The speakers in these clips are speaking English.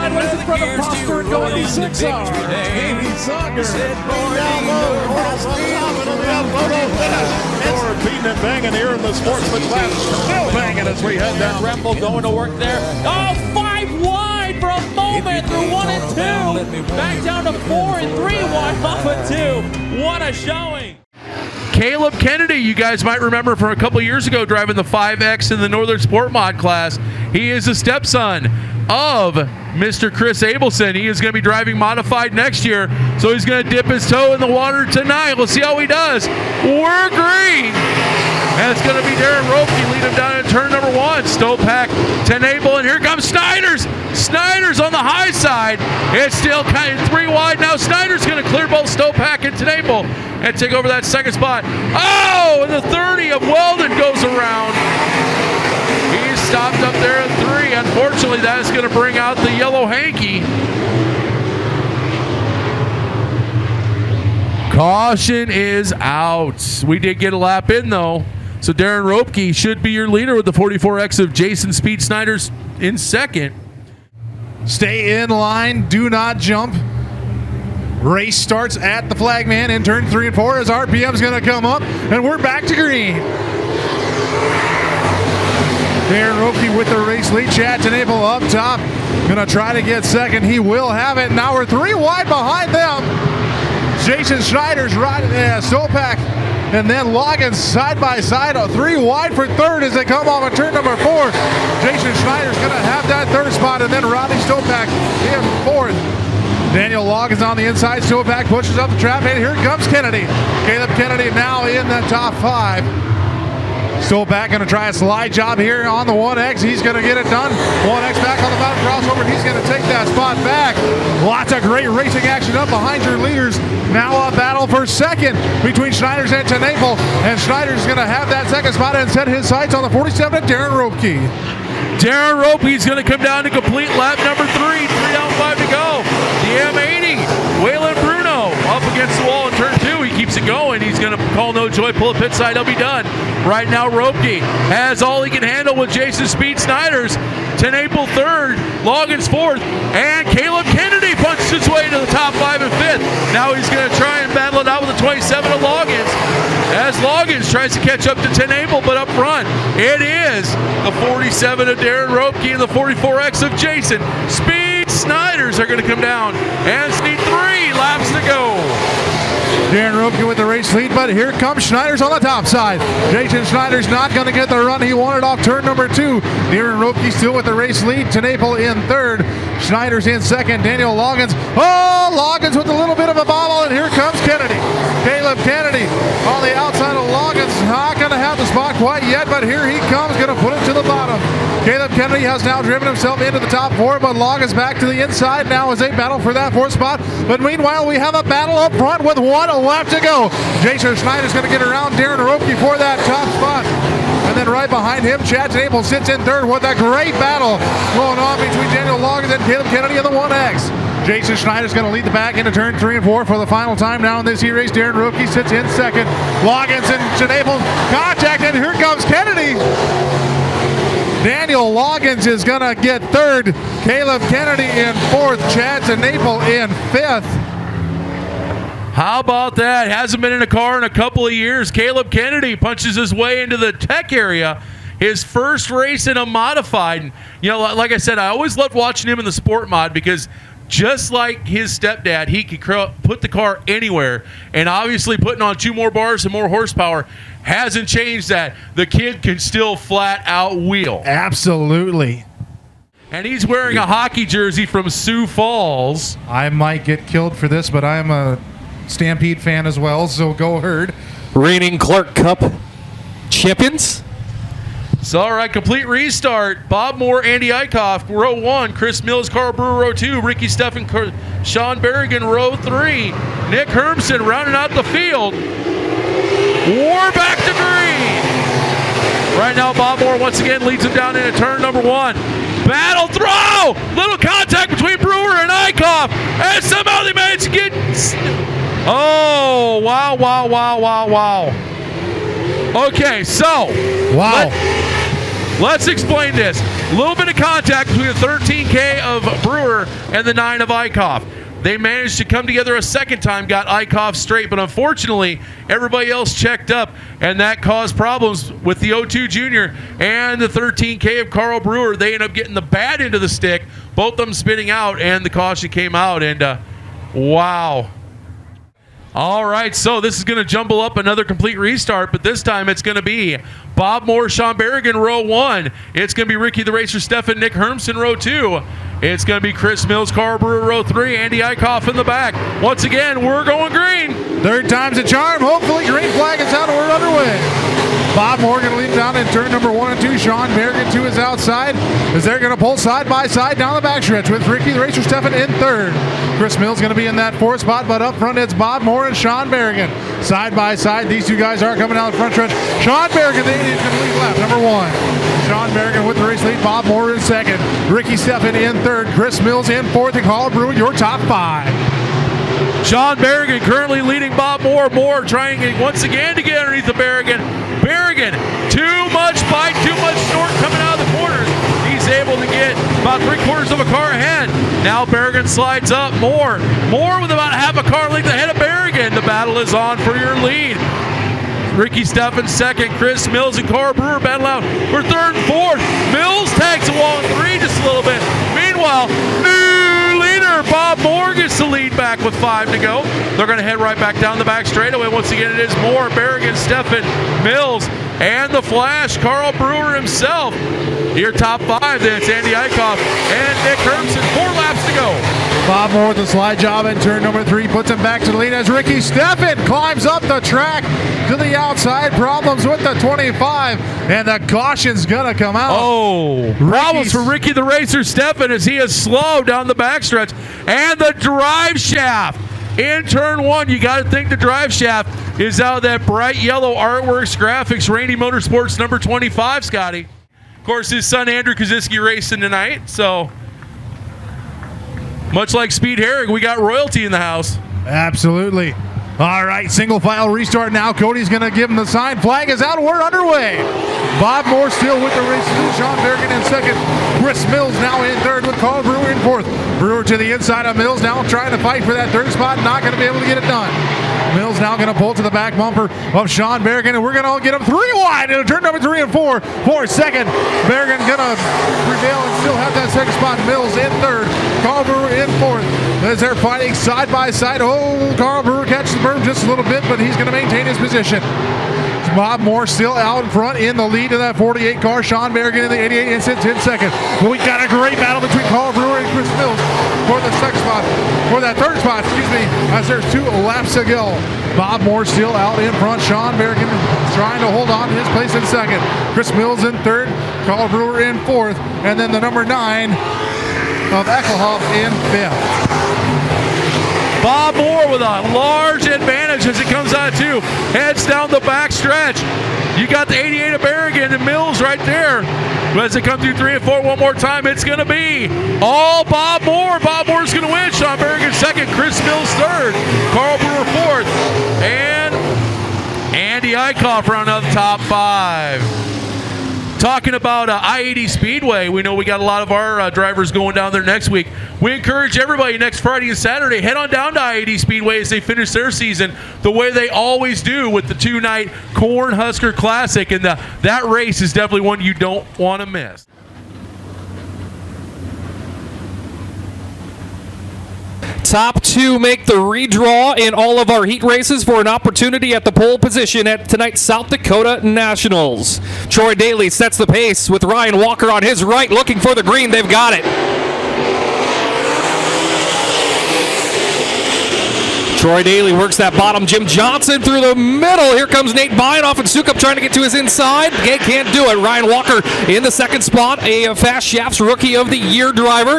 sideways in front of Prosper and going 86 are. Amy Zucker. Down low. We're beating and banging here in the sportsman class. Still banging as we head down. Grapple going to work there. Oh, 5 wide for a moment through 1 and 2. Back down to 4 and 3 wide off of 2. What a showing. Caleb Kennedy, you guys might remember from a couple years ago driving the 5X in the Northern Sport Mod class. He is the stepson of Mr. Chris Abelson. He is going to be driving modified next year, so he's going to dip his toe in the water tonight. We'll see how he does. We're green. And it's going to be Darren Ropke lead him down in turn number 1. Stopak to Nabel, and here comes Snyder's. Snyder's on the high side. It's still kind of 3 wide. Now Snyder's going to clear both Stopak and Nabel and take over that second spot. Oh, and the 30 of Weldon goes around. He's stopped up there at 3. Unfortunately, that is going to bring out the yellow hanky. Caution is out. We did get a lap in, though. So Darren Ropke should be your leader with the 44X of Jason Speed Snyder's in second. Stay in line. Do not jump. Race starts at the flagman in turn 3 and 4 as RPM's going to come up, and we're back to green. Darren Ropke with the race lead. Chad Tenable up top. Going to try to get second. He will have it. Now we're 3 wide behind them. Jason Schneider's riding Stopak, and then Loggins side by side. 3 wide for third as they come off of turn number 4. Jason Schneider's going to have that third spot, and then Rodney Stopak in fourth. Daniel Loggins on the inside. Stopak pushes up the trap, and here comes Kennedy. Caleb Kennedy now in the top 5. Stopak going to try a slide job here on the 1X. He's going to get it done. 1X back on the bottom crossover. He's going to take that spot back. Lots of great racing action up behind your leaders. Now a battle for second between Schneiders and Tenable. And Schneiders going to have that second spot and set his sights on the 47 of Darren Ropke. Darren Ropke's going to come down to complete lap number 3. 3 down, 5 to go. The M80. Waylon Bruno up against the wall in turn 2. He keeps it going. He's going to call no joy, pull a pit side. He'll be done. Right now, Ropke has all he can handle with Jason Speed Snyder's. Tenable third, Loggins fourth, and Caleb Kennedy punches his way to the top 5 and 5th. Now he's going to try and battle it out with the 27 of Loggins as Loggins tries to catch up to Tenable, but up front, it is the 47 of Darren Ropke and the 44X of Jason Speed Snyder's are going to come down and need 3 laps to go. Darren Ropke with the race lead, but here comes Schneiders on the top side. Jason Schneider's not going to get the run he wanted off turn number 2. Darren Ropke still with the race lead. Tenable in third. Schneiders in second. Daniel Loggins. Oh, Loggins with a little bit of a bobble, and here comes Kennedy. Caleb Kennedy on the outside of Loggins. Not going to have the spot quite yet, but here he comes, going to put it to the bottom. Caleb Kennedy has now driven himself into the top 4, but Loggins back to the inside now as they battle for that 4th spot. But meanwhile, we have a battle up front with 1 left to go. Jason Schneider's going to get around Darren Ropke for that top spot. And then right behind him, Chad Tenable sits in third with a great battle going on between Daniel Loggins and Caleb Kennedy in the 1X. Jason Schneider's going to lead the back into turn 3 and 4 for the final time now in this heat race. Darren Ropke sits in second. Loggins and Tenable contact, and here comes Kennedy. Daniel Loggins is going to get third. Caleb Kennedy in fourth. Chad Tenable in 5th. How about that? Hasn't been in a car in a couple of years. Caleb Kennedy punches his way into the tech area. His first race in a modified. You know, like I said, I always loved watching him in the sport mod because just like his stepdad, he could put the car anywhere. And obviously putting on 2 more bars and more horsepower hasn't changed that. The kid can still flat out wheel. Absolutely. And he's wearing a hockey jersey from Sioux Falls. I might get killed for this, but I'm a Stampede fan as well, so go Herd. Reigning Clark Cup champions. So, all right, complete restart. Bob Moore, Andy Eichhoff, row 1. Chris Mills, Carl Brewer, row 2. Ricky Steffen, Sean Berrigan, row 3. Nick Hermson rounding out the field. We're back to green. Right now, Bob Moore once again leads him down into turn number 1. Battle throw! Little contact between Brewer and Eichhoff. And somehow they managed to get... Oh, wow. Okay, so... Wow. Let's explain this. A little bit of contact between the 13K of Brewer and the 9 of Eichhoff. They managed to come together a second time, got Eichhoff straight, but unfortunately, everybody else checked up, and that caused problems with the 02 Junior and the 13K of Carl Brewer. They ended up getting the bad end of the stick, both of them spinning out, and the caution came out, and wow. All right, so this is going to jumble up another complete restart, but this time it's going to be Bob Moore, Sean Berrigan, row 1. It's going to be Ricky the Racer, Stefan, Nick Hermson, row 2. It's going to be Chris Mills, Carl Brewer, row 3, Andy Eichhoff in the back. Once again, we're going green. Third time's a charm. Hopefully, green flag is out and we're underway. Bob Morgan leading down in turn number 1 and 2. Sean Berrigan to his outside as they're going to pull side by side down the backstretch with Ricky the Racer, Stefan in third. Chris Mills going to be in that 4th spot, but up front it's Bob Moore and Sean Berrigan. Side by side, these two guys are coming down the front stretch. Sean Berrigan, the Indian, going to lead lap number 1. Sean Berrigan with the race lead. Bob Moore in second. Ricky Stefan in third. Chris Mills in 4th. And Carl Brewer, your top 5. Sean Berrigan currently leading Bob Moore. Moore trying once again to get underneath the Berrigan. Berrigan, too much bite, too much snort coming out of the corners. He's able to get about 3/4 of a car ahead. Now Berrigan slides up. Moore with about half a car length ahead of Berrigan. The battle is on for your lead. Ricky Stefan second, Chris Mills and Carl Brewer battle out for 3rd and 4th. Mills tags along 3 just a little bit. Meanwhile, new leader Bob Moore gets the lead back with 5 to go. They're going to head right back down the back straightaway. Once again, it is Moore, Berrigan, Stefan, Mills, and the Flash, Carl Brewer himself. Your top 5, then it's Andy Eichhoff and Nick Hermson. 4 laps to go. Bob Moore with the slide job in turn number 3 puts him back to the lead as Ricky Stefan climbs up the track to the outside. Problems with the 25, and the caution's gonna come out. Oh, problems for Ricky the Racer Stefan as he is slow down the backstretch. And the drive shaft in turn 1. You got to think the drive shaft is out of that bright yellow Artworks Graphics Rainy Motorsports number 25, Scotty. Of course, his son Andrew Koziski racing tonight, so much like Speed Herring, we got royalty in the house. Absolutely. All right, single file restart now. Cody's going to give him the sign. Flag is out. We're underway. Bob Moore still with the race. Sean Berrigan in second. Chris Mills now in third with Carl Brewer in 4th. Brewer to the inside of Mills now trying to fight for that 3rd spot. Not going to be able to get it done. Mills now going to pull to the back bumper of Sean Berrigan, and we're going to get him 3 wide into turn number 3 and 4 for second. Berrigan going to prevail and still have that 2nd spot. Mills in 3rd. Carl Brewer in 4th. As they're fighting side by side. Oh, Carl Brewer catches the berm just a little bit, but he's going to maintain his position. Bob Moore still out in front in the lead of that 48 car. Sean Berrigan in the 88 and sits in second. But we got a great battle between Carl Brewer and Chris Mills for the 2nd spot, for that 3rd spot, as there's 2 laps to go. Bob Moore still out in front. Sean Berrigan trying to hold on to his place in second. Chris Mills in 3rd. Carl Brewer in 4th. And then the number 9 of Eckelhoff in 5th. Bob Moore with a large advantage as it comes out of 2. Heads down the back stretch. You got the 88 of Berrigan and Mills right there. But as they come through 3 and 4 one more time, it's going to be all Bob Moore. Bob Moore's going to win. Sean Berrigan second. Chris Mills third. Carl Brewer 4th. And Andy Eichhoff round out the top 5. Talking about I-80 Speedway, we know we got a lot of our drivers going down there next week. We encourage everybody next Friday and Saturday, head on down to I-80 Speedway as they finish their season the way they always do with the 2-night Cornhusker Classic. And that race is definitely one you don't want to miss. Top 2 make the redraw in all of our heat races for an opportunity at the pole position at tonight's South Dakota Nationals. Troy Daly sets the pace with Ryan Walker on his right, looking for the green. They've got it. Troy Daly works that bottom. Jim Johnson through the middle. Here comes Nate Binoff and Sukup trying to get to his inside. They can't do it. Ryan Walker in the 2nd spot. A Fast Shafts Rookie of the Year driver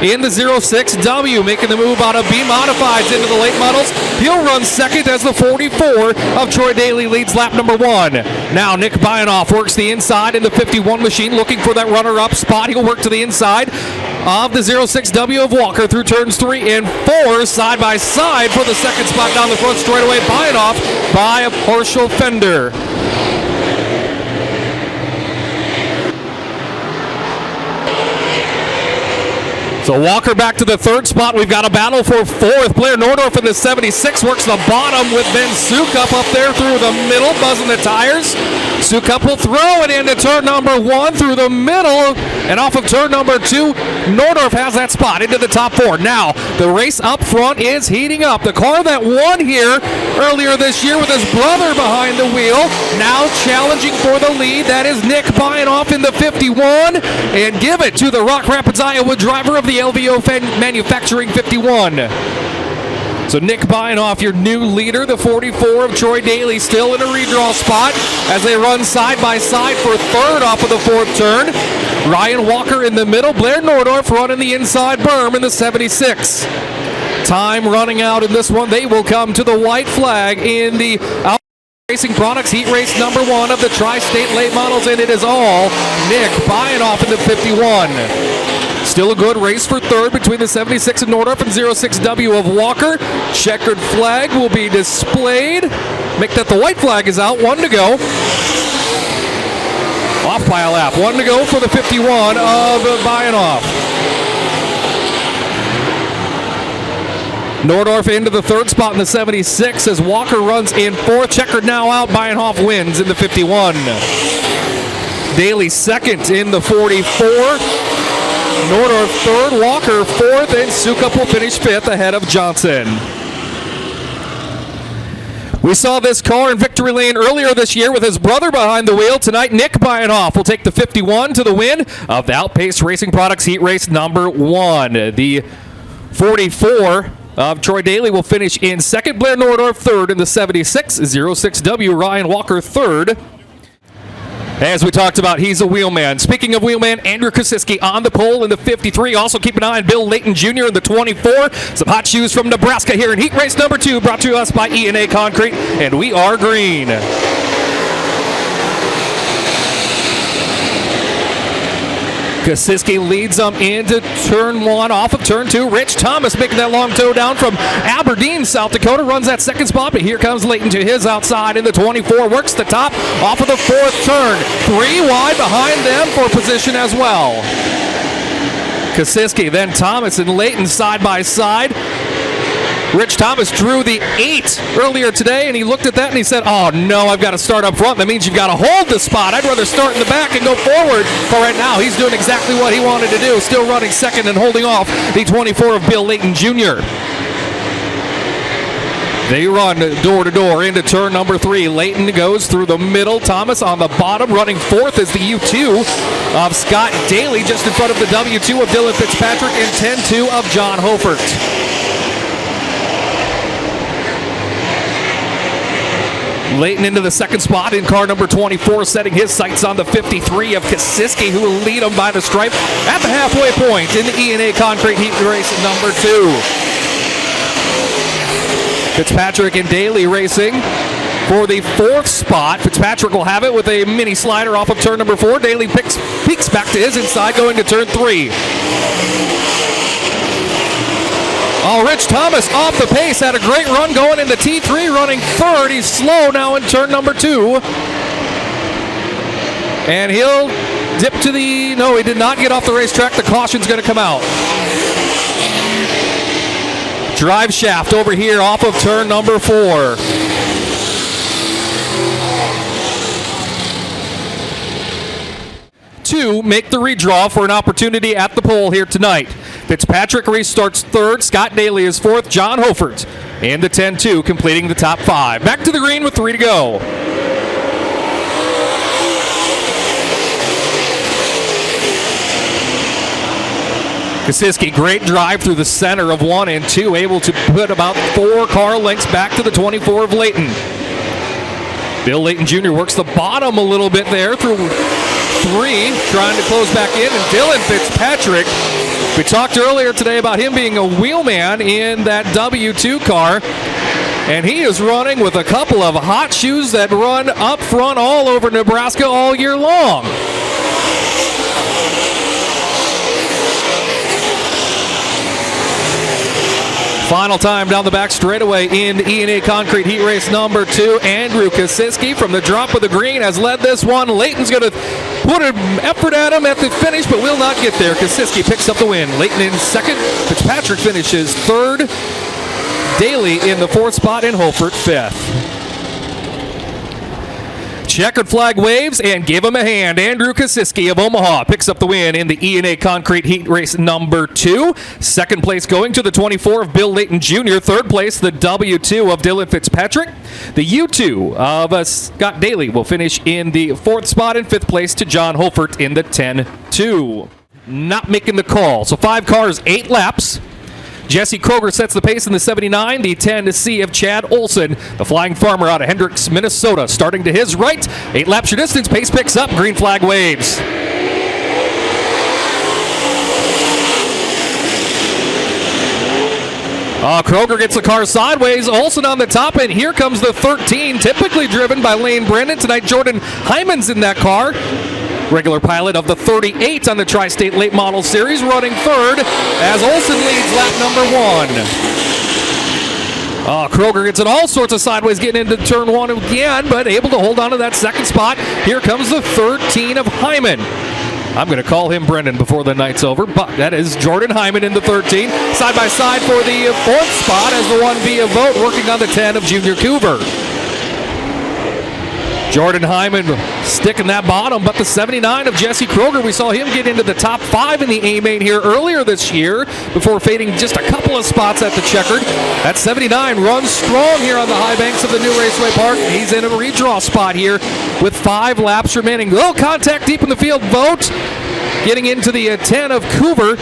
in the 06W, making the move out of IMCA Modifieds into the late models. He'll run second as the 44 of Troy Daly leads lap number 1. Now Nick Binoff works the inside in the 51 machine, looking for that runner-up spot. He'll work to the inside of the 06W of Walker through turns 3 and 4, side by side for the 2nd spot down the front straightaway. Binoff by a partial fender. So Walker back to the third spot. We've got a battle for fourth. Blair Nordorf in the 76 works the bottom with Ben Sukup up there through the middle, buzzing the tires. Sukup will throw it into turn number 1 through the middle, and off of turn number 2, Nordorf has that spot into the top 4. Now, the race up front is heating up. The car that won here earlier this year with his brother behind the wheel, now challenging for the lead. That is Nick Buyenoff in the 51, and give it to the Rock Rapids, Iowa driver of the LVO Manufacturing 51. So Nick Buyenoff, your new leader, the 44 of Troy Daly, still in a redraw spot as they run side by side for third off of the fourth turn. Ryan Walker in the middle, Blair Nordorf running the inside berm in the 76. Time running out in this one. They will come to the white flag in the Racing Products Heat Race number 1 of the Tri-State Late Models, and it is all Nick Buyenoff in the 51. Still a good race for third between the 76 of Nordorf and 06W of Walker. Checkered flag will be displayed. Make that the white flag is out. 1 to go. Off by a lap. 1 to go for the 51 of Buyenoff. Nordorf into the third spot in the 76 as Walker runs in fourth. Checkered now out. Buyenoff wins in the 51. Daly second in the 44. Nordorf third, Walker fourth, and Sukup will finish fifth ahead of Johnson. We saw this car in victory lane earlier this year with his brother behind the wheel. Tonight, Nick Buyenoff will take the 51 to the win of the Outpace Racing Products Heat Race number 1. The 44 of Troy Daly will finish in second, Blair Nordorf third in the 76, 06W Ryan Walker third. As we talked about, he's a wheelman. Speaking of wheelman, Andrew Kosiski on the pole in the 53. Also keep an eye on Bill Layton Jr. in the 24. Some hot shoes from Nebraska here in heat race number 2, brought to us by E&A Concrete, and we are green. Kosiski leads them into turn 1 off of turn 2. Rich Thomas making that long toe down from Aberdeen, South Dakota, runs that second spot, but here comes Layton to his outside in the 24, works the top off of the fourth turn. 3 wide behind them for position as well. Kosiski, then Thomas and Layton side by side. Rich Thomas drew the 8 earlier today, and he looked at that and he said, oh no, I've got to start up front. That means you've got to hold the spot. I'd rather start in the back and go forward. But right now, he's doing exactly what he wanted to do, still running second and holding off the 24 of Bill Layton Jr. They run door to door into turn number 3. Layton goes through the middle. Thomas on the bottom. Running fourth is the U2 of Scott Daly, just in front of the W2 of Dylan Fitzpatrick, and 10-2 of John Hofert. Layton into the second spot in car number 24, setting his sights on the 53 of Kosiski, who will lead him by the stripe at the halfway point in the E&A Concrete Heat Race number 2. Fitzpatrick and Daly racing for the fourth spot. Fitzpatrick will have it with a mini slider off of turn number 4. Daly peeks back to his inside going to turn 3. Oh, Rich Thomas off the pace, had a great run going into T3, running third. He's slow now in turn number 2. And he'll dip to the... No, he did not get off the racetrack. The caution's going to come out. Drive shaft over here off of turn number 4. To make the redraw for an opportunity at the pole here tonight. Fitzpatrick restarts third, Scott Daly is fourth, John Hofert in the 10-2, completing the top 5. Back to the green with 3 to go. Kosiski, great drive through the center of 1 and 2, able to put about 4 car lengths back to the 24 of Layton. Bill Layton Jr. works the bottom a little bit there through 3, trying to close back in, and Dylan Fitzpatrick, we talked earlier today about him being a wheelman in that W2 car, and he is running with a couple of hot shoes that run up front all over Nebraska all year long. Final time down the back straightaway in E&A Concrete Heat Race number 2. Andrew Kosiski from the drop of the green has led this one. Leighton's going to put an effort at him at the finish, but will not get there. Kosiski picks up the win. Leighton in second. Fitzpatrick finishes third. Daly in the fourth spot, and Holford fifth. Checkered flag waves and give him a hand. Andrew Kosiski of Omaha picks up the win in the E&A Concrete Heat Race number 2. Second place going to the 24 of Bill Leighton Jr. Third place, the W2 of Dylan Fitzpatrick. The U2 of Scott Daly will finish in the fourth spot, and fifth place to John Holford in the 10-2. Not making the call. So 5 cars, 8 laps. Jesse Kroger sets the pace in the 79, the 10-C of Chad Olson, the flying farmer out of Hendricks, Minnesota, starting to his right. 8 laps your distance, pace picks up, green flag waves. Kroger gets the car sideways, Olson on the top, and here comes the 13, typically driven by Lane Brennan. Tonight, Jordan Hyman's in that car. Regular pilot of the 38 on the Tri-State Late Model Series, running third as Olson leads lap number 1. Kroger gets it all sorts of sideways, getting into turn 1 again, but able to hold on to that second spot. Here comes the 13 of Hyman. I'm going to call him Brendan before the night's over, but that is Jordan Hyman in the 13. Side by side for the fourth spot as the 1B of Vote, working on the 10 of Junior Coover. Jordan Hyman sticking that bottom, but the 79 of Jesse Kroger, we saw him get into the top 5 in the A-Main here earlier this year before fading just a couple of spots at the checkered. That 79 runs strong here on the high banks of the new Raceway Park. He's in a redraw spot here with 5 laps remaining. Little contact deep in the field. Vote getting into the 10 of Coover,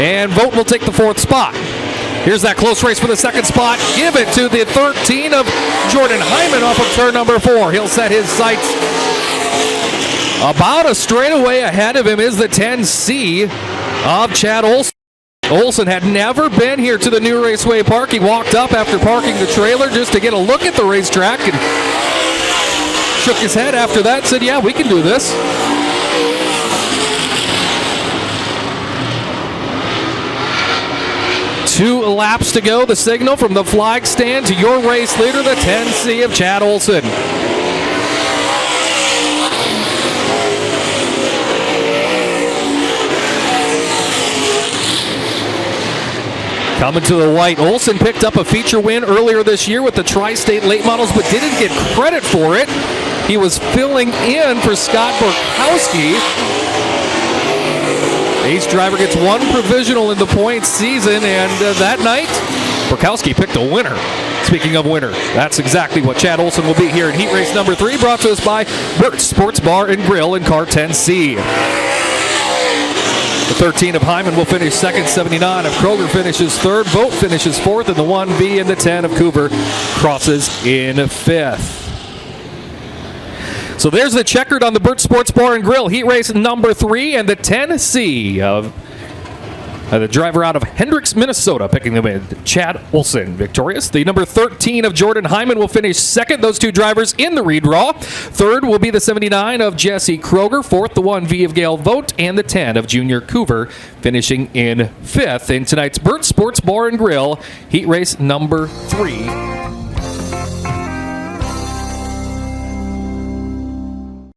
and Vote will take the fourth spot. Here's that close race for the second spot. Give it to the 13 of Jordan Hyman off of turn number 4. He'll set his sights about a straightaway. Ahead of him is the 10C of Chad Olson. Olson had never been here to the new Raceway Park. He walked up after parking the trailer just to get a look at the racetrack and shook his head after that, said, yeah, we can do this. Two laps to go. The signal from the flag stand to your race leader, the 10C of Chad Olson. Coming to the white, Olson picked up a feature win earlier this year with the Tri-State Late Models, but didn't get credit for it. He was filling in for Scott Borkowski. Ace driver gets 1 provisional in the points season, and that night, Borkowski picked a winner. Speaking of winner, that's exactly what Chad Olson will be here in Heat Race number 3, brought to us by Burt Sports Bar and Grill in car 10C. The 13 of Hyman will finish second, 79 of Kroger finishes third, Vote finishes fourth, and the 1B and the 10 of Coover crosses in 5th. So there's the checkered on the Burt Sports Bar and Grill Heat Race number 3, and the 10C of the driver out of Hendricks, Minnesota, picking the win. Chad Olson victorious. The number 13 of Jordan Hyman will finish second. Those 2 drivers in the redraw. Third will be the 79 of Jesse Kroger. Fourth, the 1V of Gail Vote, and the 10 of Junior Coover, finishing in 5th in tonight's Burt Sports Bar and Grill Heat Race number 3.